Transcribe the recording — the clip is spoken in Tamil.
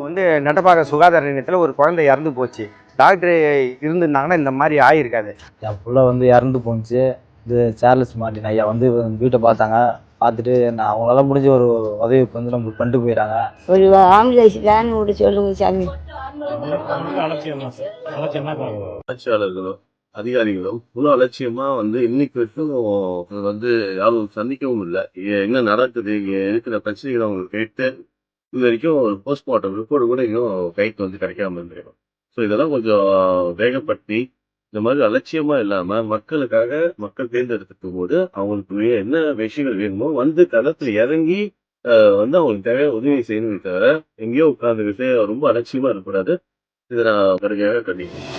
வந்து நட்டப்பாக்க சுகாதார நிலையத்தில் ஒரு குழந்தை இறந்து போச்சு. டாக்டர் இருந்திருந்தாங்கன்னா இந்த மாதிரி ஆகிருக்காது. என் புள்ள வந்து இறந்து போணுச்சு. இது சார்லஸ் மார்ட்டின் ஐயா வந்து வீட்டை பார்த்தாங்க. பார்த்துட்டு நான் அவங்களால முடிஞ்ச ஒரு உதவி வந்து நம்மளுக்கு பண்ணிட்டு போயிடறாங்க. ஒரு ஆம்புலன்ஸ் வேன் விட சொல்லுங்க சாமி. ஆட்சியாளர்களோ அதிகாரிகளோ இவ்வளோ அலட்சியமா வந்து இன்னைக்கு வரைக்கும் வந்து யாரும் சந்திக்கவும் இல்லை. என்ன நடக்குது, இங்க இருக்கிற பிரச்சனைகளை அவங்க கேட்டு இது வரைக்கும் ஒரு போஸ்ட்மார்ட்டம் ரிப்போர்ட் கூட இன்னும் கைக்கு வந்து கிடைக்காம இருந்திருக்கும். ஸோ இதெல்லாம் கொஞ்சம் வேகப்படுத்தி இந்த மாதிரி அலட்சியமா இல்லாம மக்களுக்காக மக்கள் தேர்ந்தெடுத்துக்கும் போது அவங்களுக்கு என்ன விஷயங்கள் வேணுமோ வந்து களத்துல இறங்கி வந்து அவங்களுக்கு தேவையான உதவி செய்யணுமே தவிர எங்கேயோ உட்கார்ந்து விஷயம் ரொம்ப அலட்சியமா இருக்கக்கூடாது. இதை நான் கண்டிப்பா